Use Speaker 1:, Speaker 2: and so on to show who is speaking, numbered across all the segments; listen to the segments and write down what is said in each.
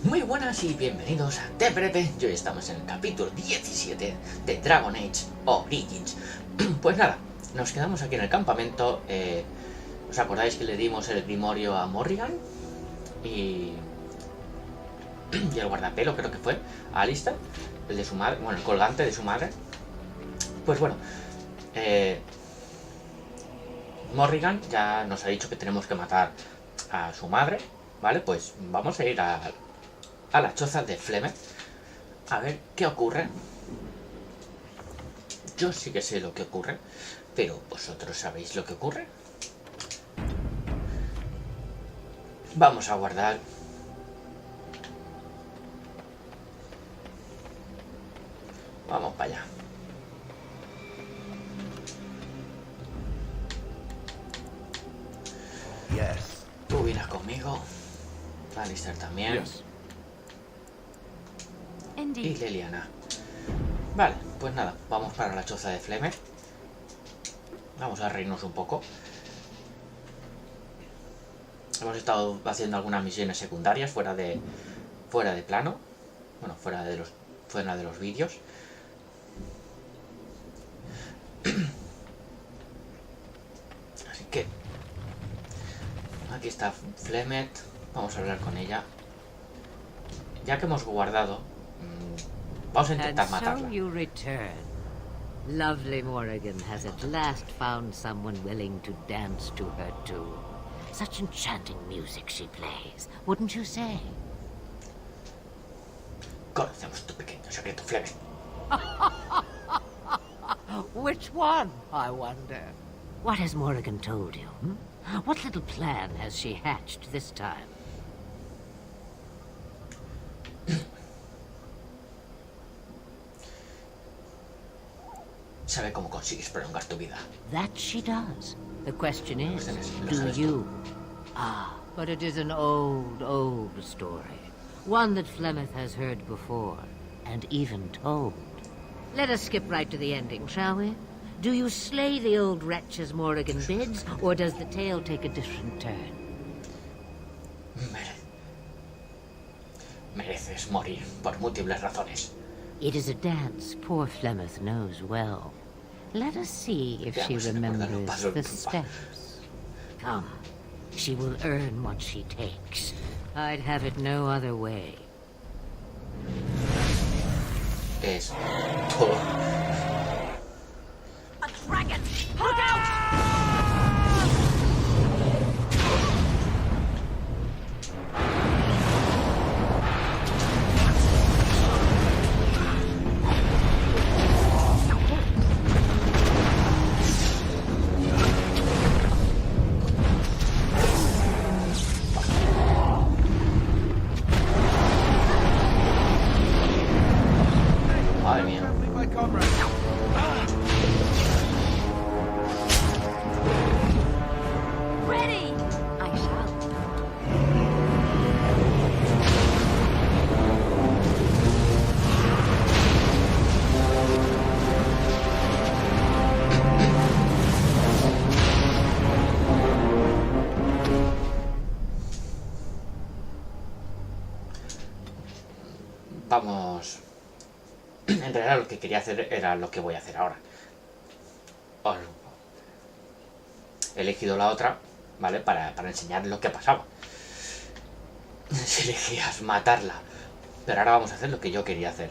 Speaker 1: Muy buenas y bienvenidos a Te Breve. Hoy estamos en el capítulo 17 de Dragon Age Origins. Pues nada, nos quedamos aquí en el campamento. ¿Os acordáis que le dimos el grimorio a Morrigan? Y el guardapelo, creo que fue, a Alistair, el de su madre, bueno, el colgante de su madre. Pues bueno, Morrigan ya nos ha dicho que tenemos que matar a su madre, ¿vale? Pues vamos a ir a la choza de Flemeth a ver qué ocurre. Yo sí que sé lo que ocurre, pero ¿vosotros sabéis lo que ocurre? Vamos a guardar. Vamos para allá.
Speaker 2: Yes.
Speaker 1: Tú vienes conmigo. Alistair también.
Speaker 2: Yes.
Speaker 1: Y Leliana. Vale, pues nada, vamos para la choza de Flemeth. Vamos a reírnos un poco. Hemos estado haciendo algunas misiones secundarias fuera de plano. Bueno, fuera de los vídeos. Así que aquí está Flemeth. Vamos a hablar con ella. Ya que hemos guardado, vamos a intentar matarla.
Speaker 3: And so you return. Lovely Morrigan has at last found someone willing to dance to her tune. Such enchanting music she plays, wouldn't you say?
Speaker 1: Conocemos tu pequeño secreto, Flemeth.
Speaker 3: Which one, I wonder? What has Morrigan told you? What little plan has she hatched this time?
Speaker 1: Sabe cómo consigues prolongar tu vida.
Speaker 3: That she does. The question is,
Speaker 1: Lo
Speaker 3: do
Speaker 1: sabes tú.
Speaker 3: you? Ah, but it is an old, old story. One that Flemeth has heard before, and even told. Let us skip right to the ending, shall we? Do you slay the old wretch as Morrigan bids, or does the tale take a different turn?
Speaker 1: Mereces morir por múltiples razones.
Speaker 3: It is a dance poor Flemeth knows well. Let us see if she
Speaker 1: Veamos si recuerda los
Speaker 3: remembers
Speaker 1: pasos
Speaker 3: the
Speaker 1: del paso.
Speaker 3: steps. Come, she will earn what she takes. I'd have it no other way.
Speaker 1: Es todo.
Speaker 3: A dragon! Look out!
Speaker 1: Madre mía.
Speaker 2: My comrade.
Speaker 3: Ready! I shall.
Speaker 1: Vamos. En realidad lo que quería hacer era lo que voy a hacer ahora. He elegido la otra, ¿vale? Para enseñar lo que pasaba. Si elegías matarla. Pero ahora vamos a hacer lo que yo quería hacer.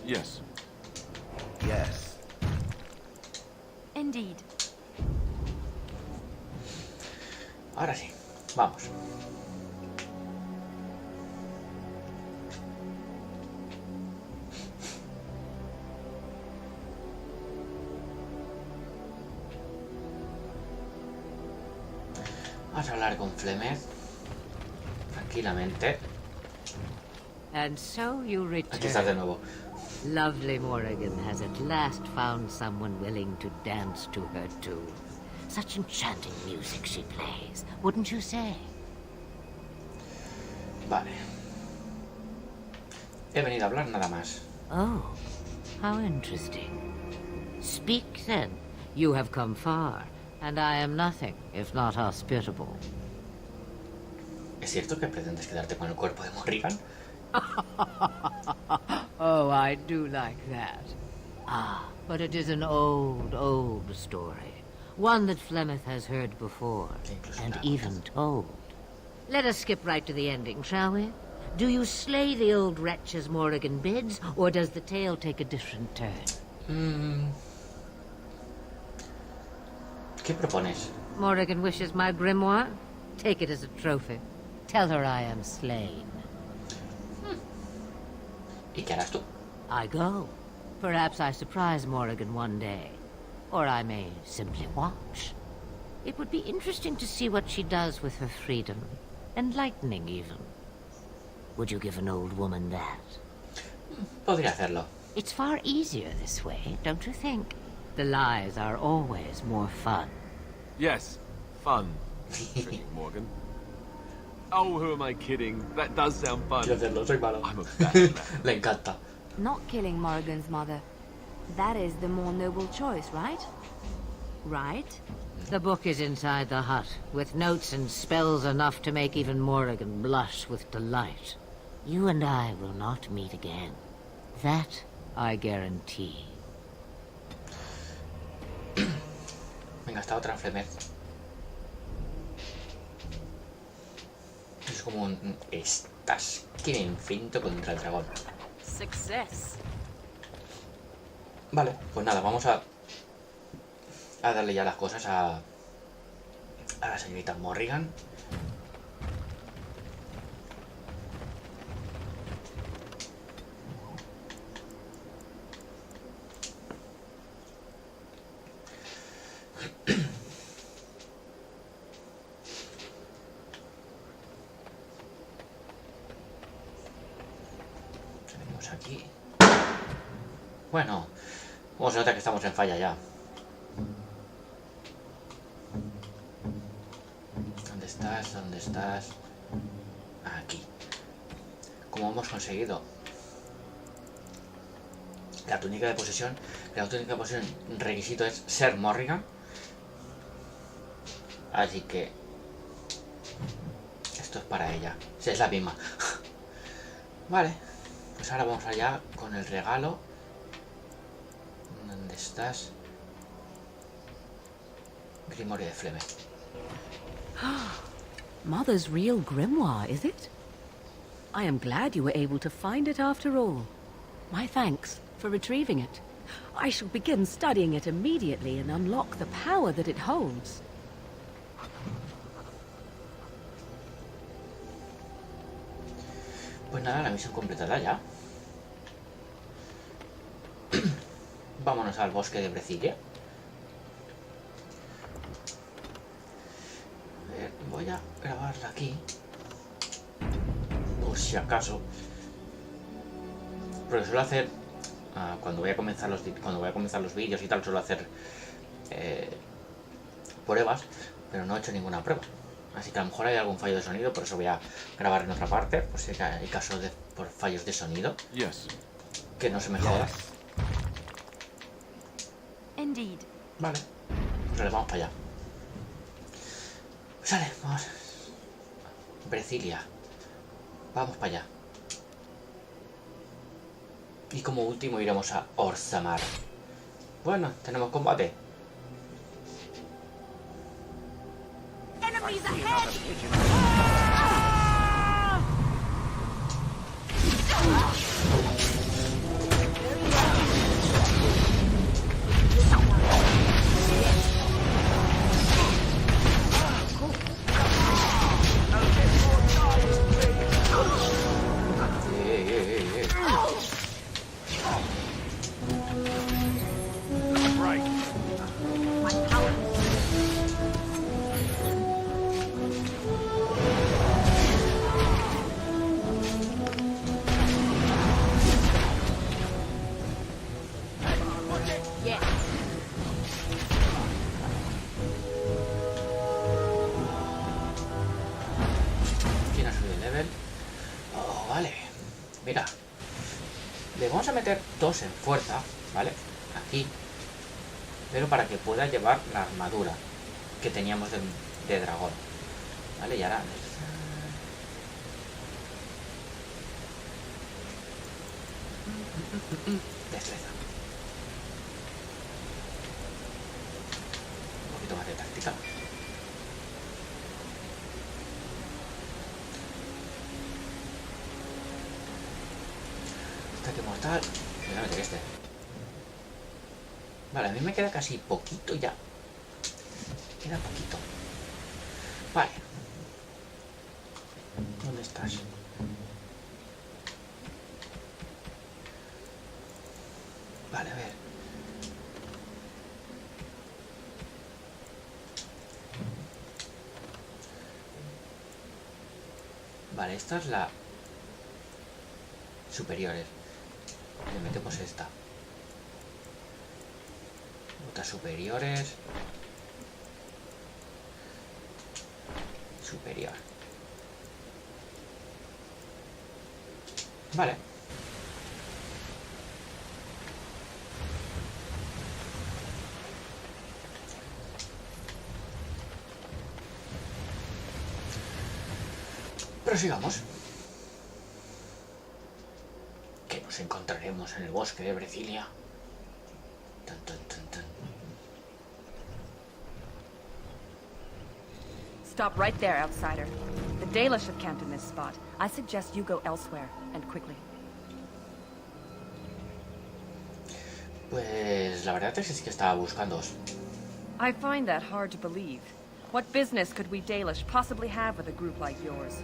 Speaker 2: Yes. Yes.
Speaker 4: Indeed.
Speaker 1: Ahora sí, vamos. Vamos a hablar con Flemeth tranquilamente.
Speaker 3: And so you
Speaker 1: Aquí estás de
Speaker 3: return.
Speaker 1: nuevo.
Speaker 3: Lovely Morrigan has at last found someone willing to dance to her tune. Such enchanting music she plays, wouldn't you say?
Speaker 1: Vale. He venido a hablar nada más.
Speaker 3: Oh, how interesting. Speak then. You have come far. and I am nothing if not hospitable.
Speaker 1: ¿Es cierto que pretendes quedarte con el cuerpo de Morrigan?
Speaker 3: Oh, I do like that. Ah, but it is an old, old story. One that Flemeth has heard before, and even told. Let us skip right to the ending, shall we? Do you slay the old wretch as Morrigan bids, or does the tale take a different turn?
Speaker 1: ¿Qué propones?
Speaker 3: Morrigan wishes my grimoire? Take it as a trophy. Tell her I am slain.
Speaker 1: ¿Y qué harás tú?
Speaker 3: I go. Perhaps I surprise Morrigan one day. Or I may simply watch. It would be interesting to see what she does with her freedom. Enlightening, even. Would you give an old woman that?
Speaker 1: Podría hacerlo.
Speaker 3: It's far easier this way, don't you think? The lies are always more fun.
Speaker 4: Yes, fun. Tricky, Morgan. Oh, who am I kidding? That does sound fun.
Speaker 1: Quiero hacerlo, soy malo.
Speaker 4: I'm a bad man.
Speaker 1: Le encanta.
Speaker 5: Not killing Morrigan's mother. That is the more noble choice, right? Right?
Speaker 3: The book is inside the hut, with notes and spells enough to make even Morrigan blush with delight. You and I will not meet again. That I guarantee.
Speaker 1: Venga, está otra Flemeth. Es como un... Estás que me enfrento contra el dragón.
Speaker 5: Success.
Speaker 1: Vale, pues nada, vamos a darle ya las cosas a la señorita Morrigan. Tenemos aquí... Bueno, como se nota que estamos en falla ya. ¿Dónde estás? ¿Dónde estás? Aquí. Como hemos conseguido la túnica de posesión, la túnica de posesión requisito es ser Morrigan. Así que esto es para ella. Sí, es la misma. Vale, pues ahora vamos allá con el regalo. ¿Dónde estás? Grimorio de Flemeth.
Speaker 6: Mother's real grimoire, is it? I am glad you were able to find it after all. My thanks for retrieving it. I shall begin studying it immediately and unlock the power that it holds.
Speaker 1: Pues nada, la misión completada ya. Vámonos al bosque de Brecilia. A ver, voy a grabarla aquí. Por si acaso. Porque suelo hacer... cuando voy a comenzar los vídeos y tal, suelo hacer pruebas, pero no he hecho ninguna prueba. Así que a lo mejor hay algún fallo de sonido, por eso voy a grabar en otra parte, por si hay casos de por fallos de sonido.
Speaker 4: Yes.
Speaker 1: Que no se me joda.
Speaker 5: Indeed.
Speaker 1: Vale, pues vale, vamos para allá. Pues vale, vamos. Brecilia. Vamos para allá. Y como último iremos a Orzammar. Bueno, tenemos combate.
Speaker 5: Enemies ahead!
Speaker 4: Right.
Speaker 5: My power. Yes.
Speaker 1: ¿Quién ha subido el level? Oh, vale. Mira. Le vamos a meter 2 en fuerza, ¿vale? Aquí. Pero para que pueda llevar la armadura. que teníamos de dragón. Vale, y ahora... Destreza. Un poquito más de táctica. Ataque mortal. Me voy a meter este. Vale, a mí me queda casi poquito ya. Queda poquito. Vale. ¿Dónde estás? Vale, a ver. Vale, esta es la superiores. Le metemos esta. Otras superiores. Superior. Vale. Prosigamos. Que nos encontraremos en el bosque de Brecilia. Tan, tan, tan, tan.
Speaker 7: Stop right there, outsider. The Dalish have camped in this spot. I suggest you go elsewhere, and quickly.
Speaker 1: Pues la verdad es que estaba buscándoos.
Speaker 7: I find that hard to believe. What business could we Dalish possibly have with a group like yours?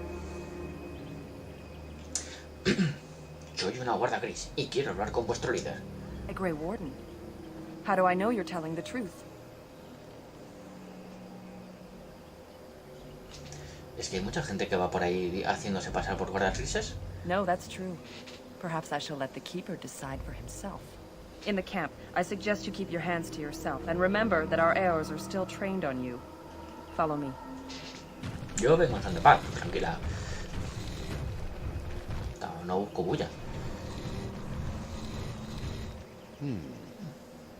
Speaker 1: Soy una guarda gris y quiero hablar con vuestro líder.
Speaker 7: A Grey Warden? How do I know you're telling the truth?
Speaker 1: Es que hay mucha gente que va por ahí haciéndose pasar por guardas grises.
Speaker 7: No, that's true. Perhaps I shall let the Keeper decide for himself. In the camp, I suggest you keep your hands to yourself, and remember that our heirs are still trained on you. Follow me.
Speaker 1: Yo vengo en son de paz, tranquila. No busco bulla.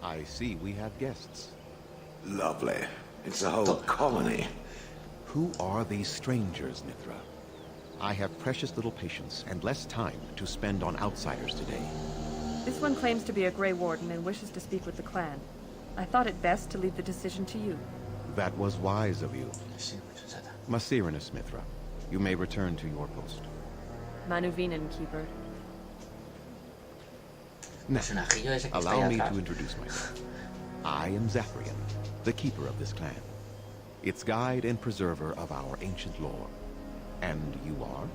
Speaker 8: I see we have guests.
Speaker 2: Lovely. It's a whole colony.
Speaker 8: Who are these strangers, Mithra? I have precious little patience and less time to spend on outsiders today.
Speaker 7: This one claims to be a Grey Warden and wishes to speak with the clan. I thought it best to leave the decision to you.
Speaker 8: That was wise of you.
Speaker 1: Sí, sensata.
Speaker 8: Masirinus, Mithra. You may return to your post.
Speaker 7: Manuvinen, Keeper.
Speaker 8: Now,
Speaker 1: Personajillo ese que está
Speaker 8: allow
Speaker 1: ahí
Speaker 8: me
Speaker 1: atrás.
Speaker 8: to introduce myself. I am Zafrian, the keeper of this clan. Its guide and preserver of our ancient lore. And you are?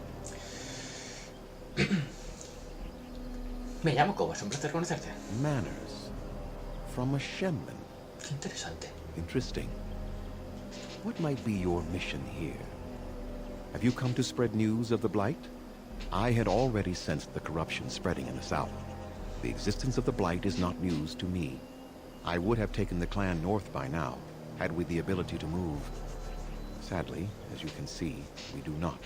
Speaker 1: Me llamo Koba, es un placer conocerte.
Speaker 8: Manners. From a Shemman.
Speaker 1: Qué interesante.
Speaker 8: Interesting. What might be your mission here? Have you come to spread news of the Blight? I had already sensed the corruption spreading in the south. The existence of the Blight is not news to me. I would have taken the clan north by now, had we the ability to move. Sadly, as you can see, we do not.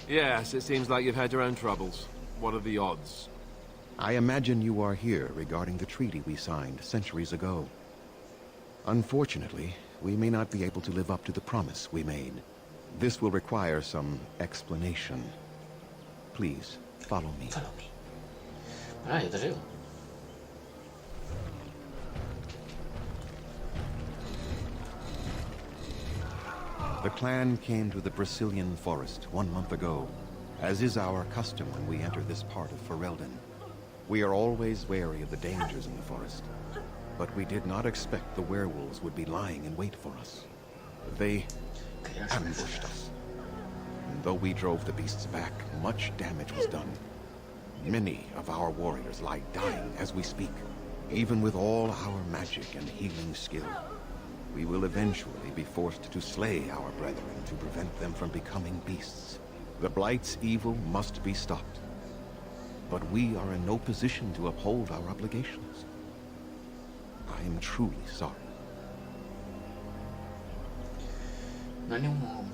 Speaker 4: Yes, it seems like you've had your own troubles. What are the odds?
Speaker 8: I imagine you are here regarding the treaty we signed centuries ago. Unfortunately, we may not be able to live up to the promise we made. This will require some explanation. Please, follow me.
Speaker 1: Follow me. Bueno, yo te sigo.
Speaker 8: The clan came to the Brazilian forest 1 month ago, as is our custom when we enter this part of Ferelden. We are always wary of the dangers in the forest, but we did not expect the werewolves would be lying in wait for us. They ambushed us. And though we drove the beasts back, much damage was done. Many of our warriors lie dying as we speak. Even with all our magic and healing skill, we will eventually be forced to slay our brethren to prevent them from becoming beasts. The Blight's evil must be stopped. But we are in no position to uphold our obligations. I am truly sorry.
Speaker 1: No hay ningún...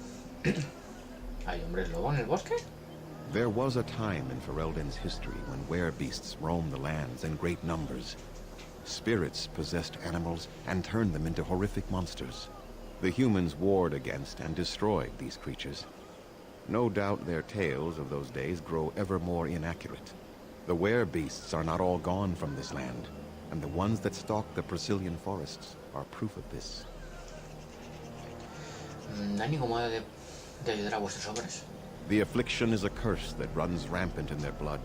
Speaker 1: ¿Hay hombres lobo en el bosque?
Speaker 8: There was a time in Ferelden's history when werebeasts roamed the lands in great numbers. Spirits possessed animals and turned them into horrific monsters. The humans warred against and destroyed these creatures. No doubt their tales of those days grow ever more inaccurate. The werebeasts are not all gone from this land, and the ones that stalk the Brazilian forests are proof of this.
Speaker 1: ¿No hay ningún modo de ayudar a vuestros hombres?
Speaker 8: The affliction is a curse that runs rampant in their blood,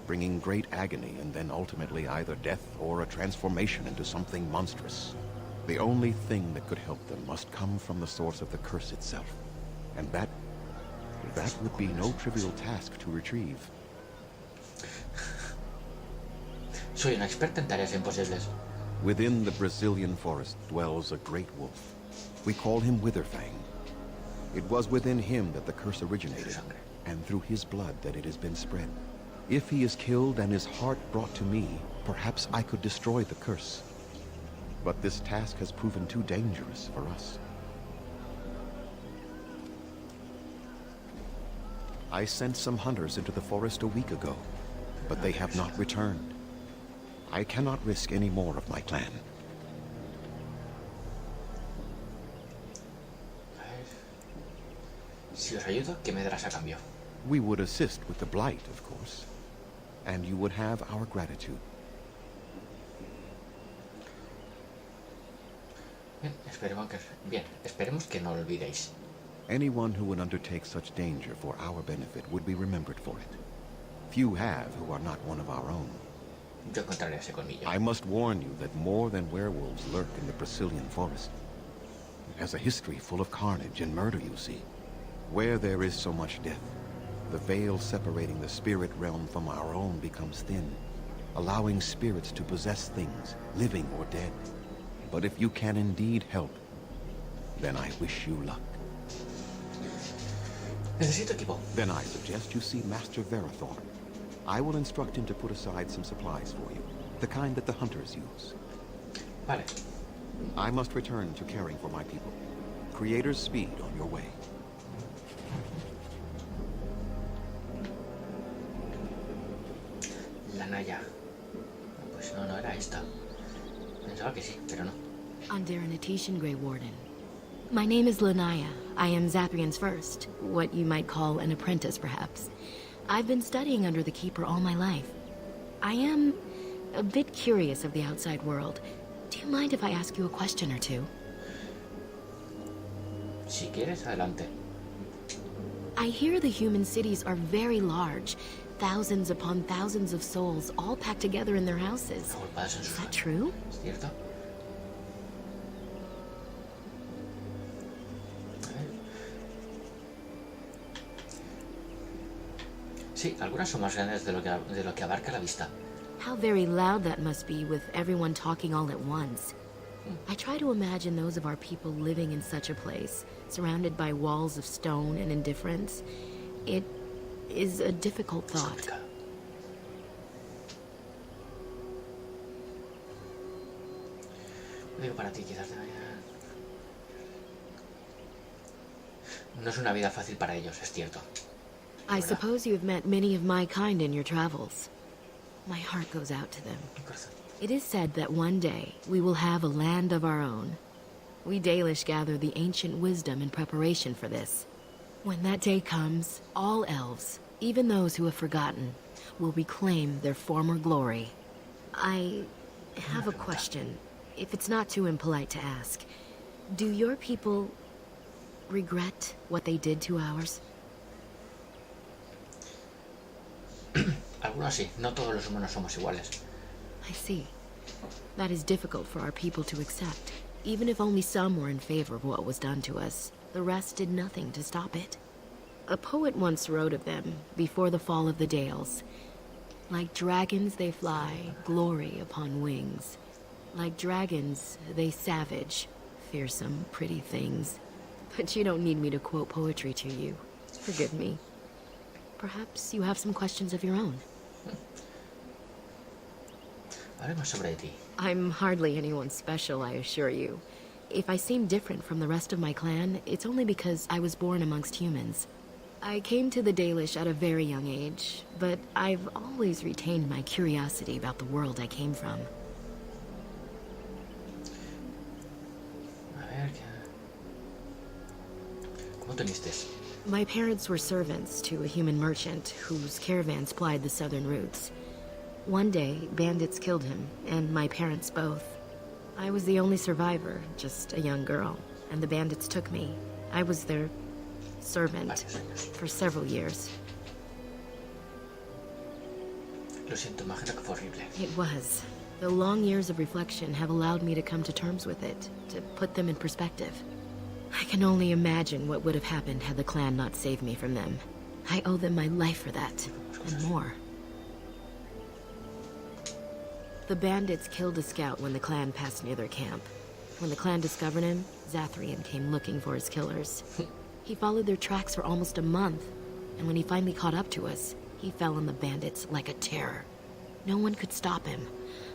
Speaker 8: bringing great agony and then ultimately either death or a transformation into something monstrous. The only thing that could help them must come from the source of the curse itself, and that would be no trivial task to retrieve.
Speaker 1: Soy una experta en tareas imposibles.
Speaker 8: Within the Brazilian forest dwells a great wolf. We call him Witherfang. It was within him that the curse originated, and through his blood that it has been spread. If he is killed and his heart brought to me, perhaps I could destroy the curse. But this task has proven too dangerous for us. I sent some hunters into the forest a week ago, but they have not returned. I cannot risk any more of my clan.
Speaker 1: Si os ayudo, ¿qué me darás a cambio?
Speaker 8: We would assist with the blight, of course, and you would have our gratitude.
Speaker 1: Esperemos que no lo olvidéis.
Speaker 8: Anyone who would undertake such danger for our benefit would be remembered for it. Few have who are not one of our own.
Speaker 1: Yo encontraré ese colmillo.
Speaker 8: I must warn you that more than werewolves lurk in the Brazilian forest. It has a history full of carnage and murder, you see. Where there is so much death, the veil separating the spirit realm from our own becomes thin, allowing spirits to possess things, living or dead. But if you can indeed help, then I wish you luck.
Speaker 1: Necesito equipo.
Speaker 8: Then I suggest you see Master Verathorn. I will instruct him to put aside some supplies for you, the kind that the hunters use.
Speaker 1: Vale.
Speaker 8: I must return to caring for my people. Creator's speed on your way.
Speaker 1: La Naya. Pues no era esta. Pensaba que sí, pero no.
Speaker 5: Underanitation, Grey Warden. My name is Lanaya. I am Zathrian's first, what you might call an apprentice, perhaps. I've been studying under the Keeper all my life. I am a bit curious of the outside world. Do you mind if I ask you a question or two?
Speaker 1: Si quieres, adelante.
Speaker 5: I hear the human cities are very large. Thousands upon thousands of souls, all packed together in their houses. Is that true?
Speaker 1: ¿Es cierto? Sí, algunas son más grandes de lo que abarca la vista.
Speaker 5: How very loud that must be with everyone talking all at once. I try to imagine those of our people living in such a place, surrounded by walls of stone and indifference. It is a difficult thought.
Speaker 1: Digo para ti, quizás no es una vida fácil para ellos, es cierto.
Speaker 5: I suppose you have met many of my kind in your travels. My heart goes out to them. It is said that one day we will have a land of our own. We Dalish gather the ancient wisdom in preparation for this. When that day comes, all elves, even those who have forgotten, will reclaim their former glory. I have a question, if it's not too impolite to ask. Do your people regret what they did to ours?
Speaker 1: Algunos sí, no todos los humanos somos iguales.
Speaker 5: I see. That is difficult for our people to accept. Even if only some were in favor of what was done to us, the rest did nothing to stop it. A poet once wrote of them, before the fall of the Dales. Like dragons they fly, glory upon wings. Like dragons, they savage, fearsome, pretty things. But you don't need me to quote poetry to you. Forgive me. Perhaps you have some questions of your own.
Speaker 1: Hablemos sobre ti.
Speaker 5: I'm hardly anyone special, I assure you. If I seem different from the rest of my clan, it's only because I was born amongst humans. I came to the Dalish at a very young age, but I've always retained my curiosity about the world I came from.
Speaker 1: ¿Cómo te uniste?
Speaker 5: My parents were servants to a human merchant whose caravans plied the southern routes. One day, bandits killed him, and my parents both. I was the only survivor, just a young girl, and the bandits took me. I was their servant for several years.
Speaker 1: Lo siento, imagino que fue horrible.
Speaker 5: It was. The long years of reflection have allowed me to come to terms with it, to put them in perspective. I can only imagine what would have happened had the clan not saved me from them. I owe them my life for that, and more. The bandits killed a scout when the clan passed near their camp. When the clan discovered him, Zathrian came looking for his killers. He followed their tracks for almost a month, and when he finally caught up to us, he fell on the bandits like a terror. No one could stop him.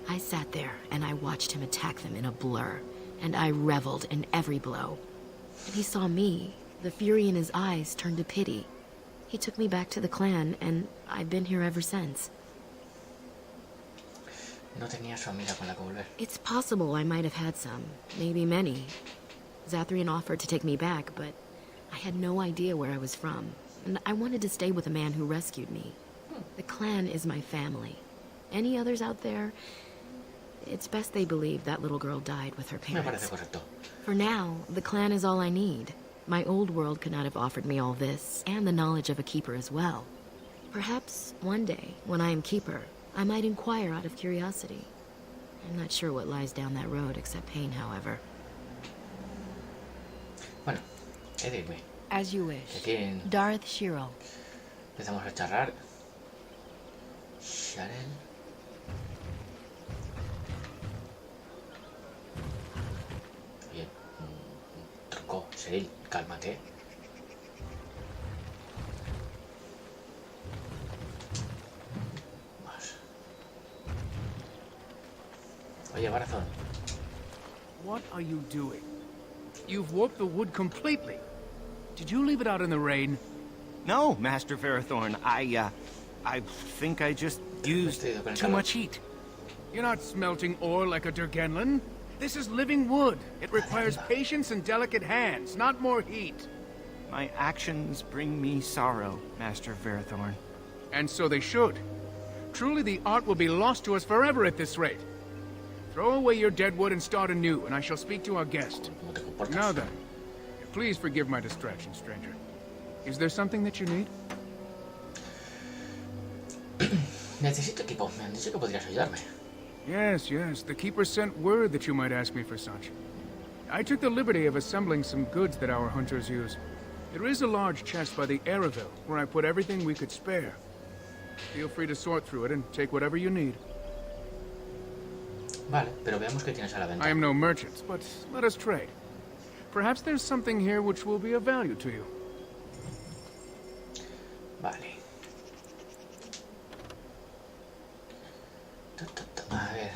Speaker 5: I sat there, and I watched him attack them in a blur, and I reveled in every blow. When he saw me, the fury in his eyes turned to pity. He took me back to the clan, and I've been here ever since.
Speaker 1: No tenías familia con la que volver.
Speaker 5: It's possible I might have had some, maybe many. Zathrian offered to take me back, but I had no idea where I was from, and I wanted to stay with the man who rescued me. The clan is my family. Any others out there? It's best they believe that little girl died with her
Speaker 1: Me parece
Speaker 5: parents.
Speaker 1: correcto.
Speaker 5: For now, the clan is all I need. My old world could not have offered me all this, and the knowledge of a keeper as well. Perhaps one day, when I am keeper, I might inquire out of curiosity. I'm not sure what lies down that road except pain, however.
Speaker 1: Bueno, dime.
Speaker 6: As you wish.
Speaker 1: Que quieren...
Speaker 6: Darth Shiro.
Speaker 1: Empezamos a charlar. Sharon. Bien. Truco. Seril, cálmate. Más. Oye, Barazón.
Speaker 9: What are you doing? You've warped the wood completely. Did you leave it out in the rain?
Speaker 10: No, Master Verathorn. I think I just used too much heat.
Speaker 9: You're not smelting ore like a Durgenlin. This is living wood. It requires patience and delicate hands, not more heat.
Speaker 10: My actions bring me sorrow, Master Verathorn.
Speaker 9: And so they should. Truly, the art will be lost to us forever at this rate. Throw away your dead wood and start anew, and I shall speak to our guest. Now then, please forgive my distraction, stranger. Is there something that you need?
Speaker 1: Necesito equipo. Me han dicho que podrías ayudarme.
Speaker 9: Yes, yes. The Keeper sent word that you might ask me for such. I took the liberty of assembling some goods that our hunters use. There is a large chest by the Eraville, where I put everything we could spare. Feel free to sort through it and take whatever you need.
Speaker 1: Vale, pero veamos qué tienes a la venta.
Speaker 9: I am no merchant, but let us trade. Perhaps there's something here which will be of value to you.
Speaker 1: Vale. A ver,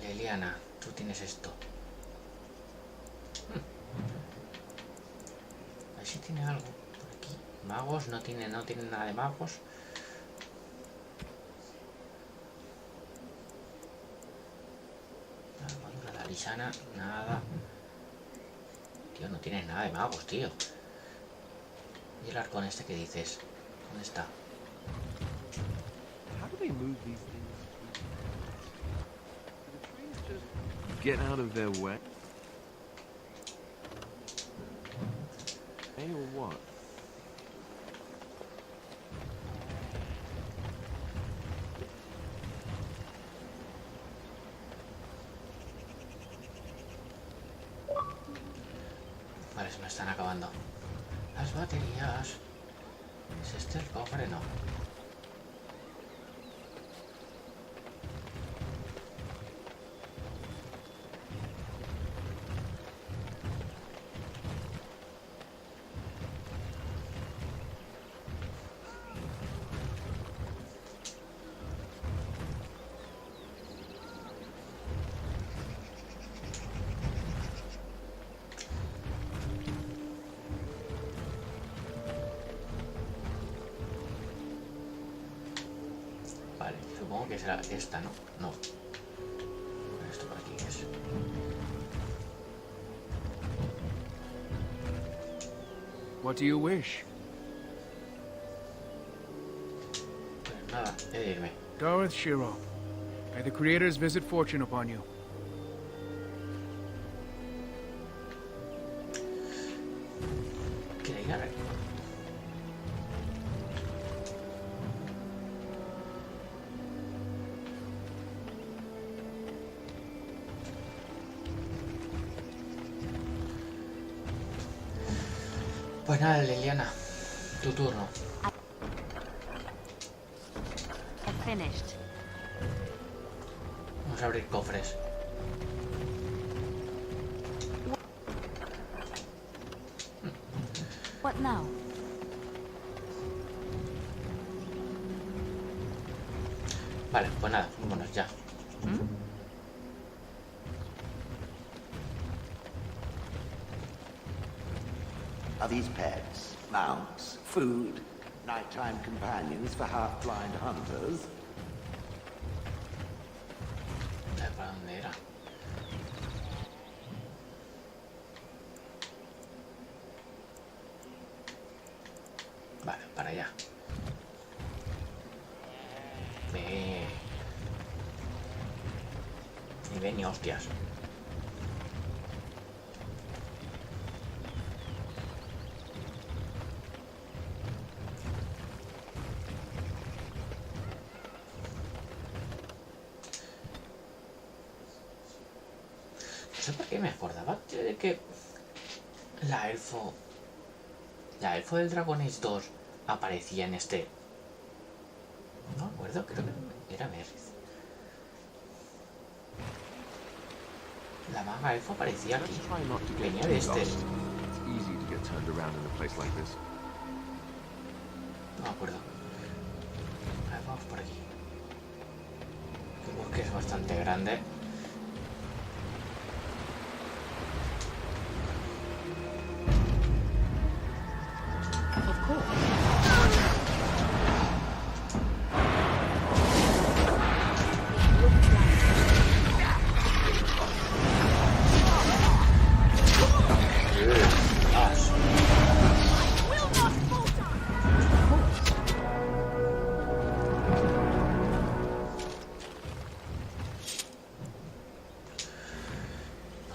Speaker 1: Leliana, tú tienes esto. A ver si tiene algo por aquí. Magos, no tiene nada de magos. Armadura dalishana, nada. Tío, no tienes nada de magos, tío. ¿Y el arcón este que dices? ¿Dónde está?
Speaker 4: How do they move these things? Do the trains just get out of their way? Hey, or what?
Speaker 1: Vale, se me están acabando las baterías. ¿Es este el cofre? No. Vale, supongo que será esta, ¿no? No. Esto por aquí es.
Speaker 9: What do you wish?
Speaker 1: Pues nada, he de irme.
Speaker 9: Darth Shiro, may the creators visit fortune upon you.
Speaker 1: ¿Quiere ir a ver? Pues nada, Liliana, tu turno.
Speaker 11: I've finished.
Speaker 1: Vamos a abrir cofres.
Speaker 11: What now?
Speaker 1: Vale, pues nada, vámonos ya.
Speaker 2: Are these pets, mounts, food, nighttime companions for half-blind hunters?
Speaker 1: ¿Para dónde era? Vale, para allá. Ve. Ni ve ni hostias. No sé por qué me acordaba, tío, de que la elfo del Dragon Age 2 aparecía en este. No me acuerdo, creo que era Eres. La maga elfo aparecía aquí. Venía de este.
Speaker 4: It's easy to get turned around in a place like this.
Speaker 1: No me acuerdo. A ver, vamos por aquí. Que bosque es bastante grande.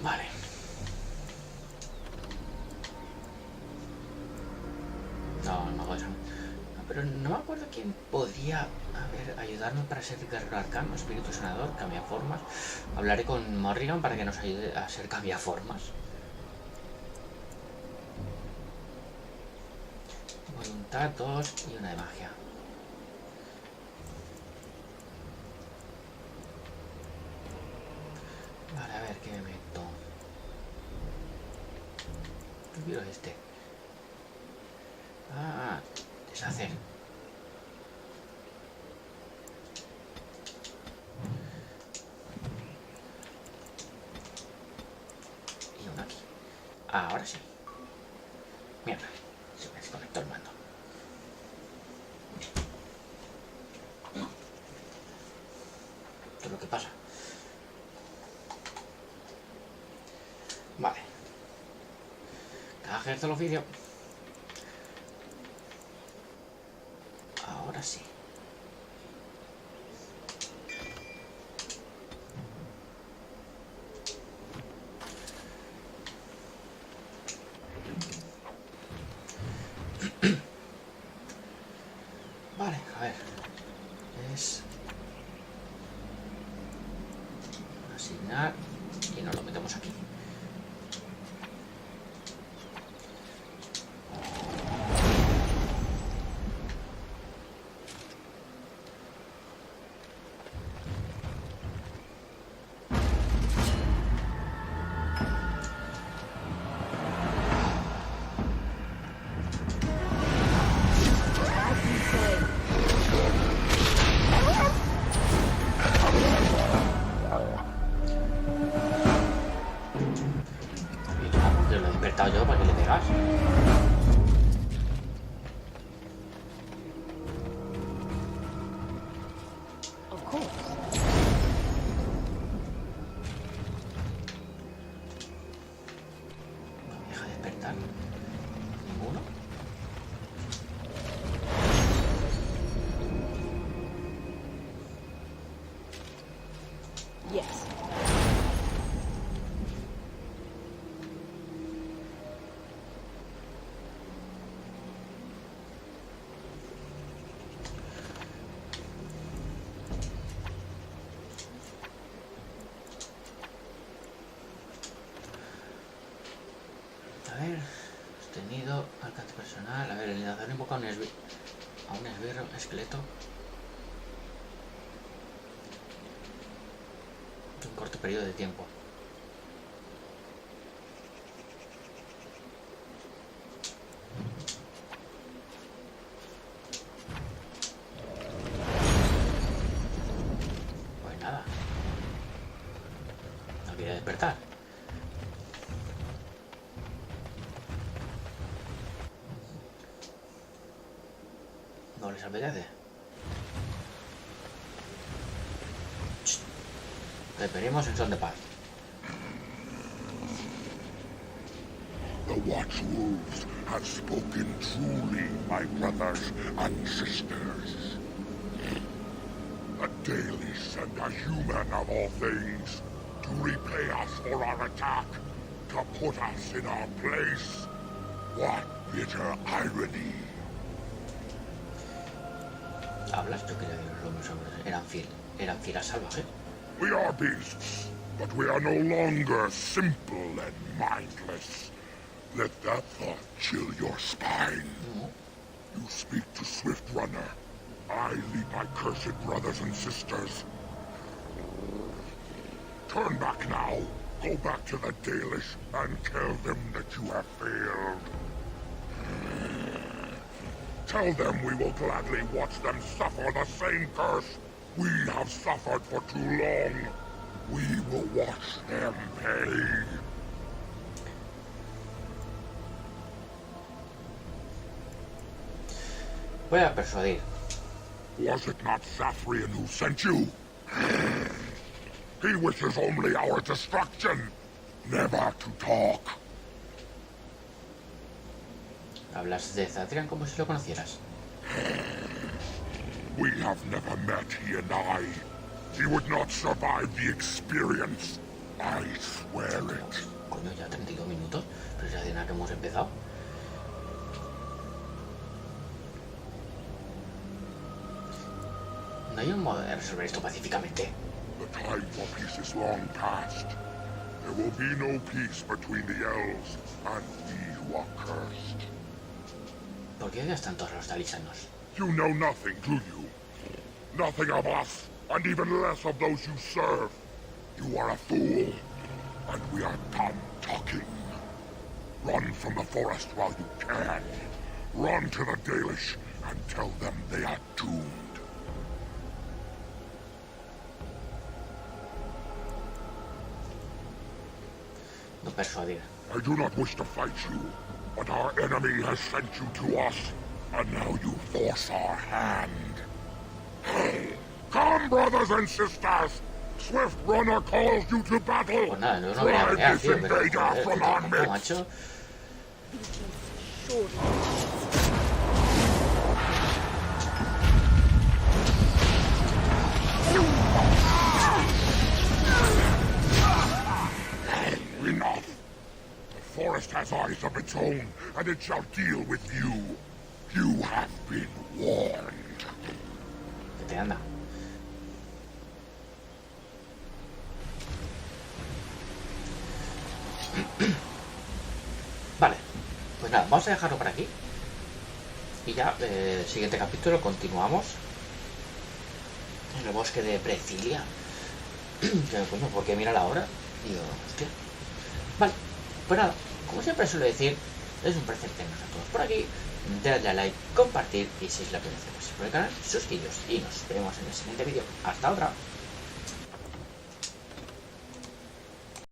Speaker 1: Vale. No, eso no. Pero no me acuerdo quién podría ayudarme para ser guerrero arcano, espíritu sanador, cambiaformas. Hablaré con Morrigan para que nos ayude a ser cambiaformas. Voluntad 2 y una de magia. Vale, a ver qué me meto. Quiero este. Ah, deshacer. Y uno aquí. Ahora sí. Mierda, se me desconectó el mando. Esto es lo que pasa. Vale. Ejerzo el oficio. Ahora sí. Vale, a ver. Es asignar y nos lo metemos aquí. Yo para que le pegas.
Speaker 6: Of course.
Speaker 1: No me deja despertar. Ninguno. A ver, sostenido, alcance personal. A ver, el lanzador invoca a un esbirro, esqueleto. Un corto periodo de tiempo. Pues nada. No quiere despertar. No les apetece. Le pedimos en son de paz.
Speaker 12: The Watchwolves have spoken truly, my brothers and sisters. A Dalish and a human of all things, to repay us for our attack, to put us in our place. What bitter irony.
Speaker 1: ¿Hablas? Yo quería decir los hombres eran fieras salvajes.
Speaker 12: We are beasts, but we are no longer simple and mindless. Let that thought chill your spine. You speak to Swift Runner. I lead my cursed brothers and sisters. Turn back now. Go back to the Dalish and tell them that you have failed. Tell them we will gladly watch them suffer the same curse we have suffered for too long. We will watch them pay.
Speaker 1: Voy a persuadir.
Speaker 12: Was it not Sathrian who sent you? He wishes only our destruction, never to talk.
Speaker 1: Hablas de Sathrian como si lo conocieras.
Speaker 12: We have never met, he and I. He would not survive the experience. I swear it.
Speaker 1: Coño, ya 32 minutos. Pero ya de nada que hemos empezado. No hay un modo de resolver esto pacíficamente.
Speaker 12: The time for peace is long past. There will be no peace between the elves and we who are cursed.
Speaker 1: ¿Por qué odias tanto a los dalishanos?
Speaker 12: You know nothing, do you? Nothing of us, and even less of those you serve. You are a fool, and we are done talking. Run from the forest while you can. Run to the Dalish and tell them they are doomed.
Speaker 1: No persuadir.
Speaker 12: I do not wish to fight you, but our enemy has sent you to us, and now you force our hand. Come, brothers and sisters! Swift Runner calls you to battle!
Speaker 1: Pues nada, no quería pelear, tío, pero joder,
Speaker 12: from our midst.
Speaker 1: Macho.
Speaker 12: Enough! The forest has eyes of its own, and it shall deal with you. You have been warned.
Speaker 1: Que te anda. Vale, pues nada, vamos a dejarlo por aquí. Y ya, siguiente capítulo, continuamos en el bosque de Brecilia. Que coño, porque mira la hora. Y digo, hostia. Vale, pues nada, como siempre suelo decir, es un placer tenernos a todos por aquí. Dadle a like, compartir y si es la primera vez por el canal, suscribiros y nos vemos en el siguiente vídeo. Hasta otra.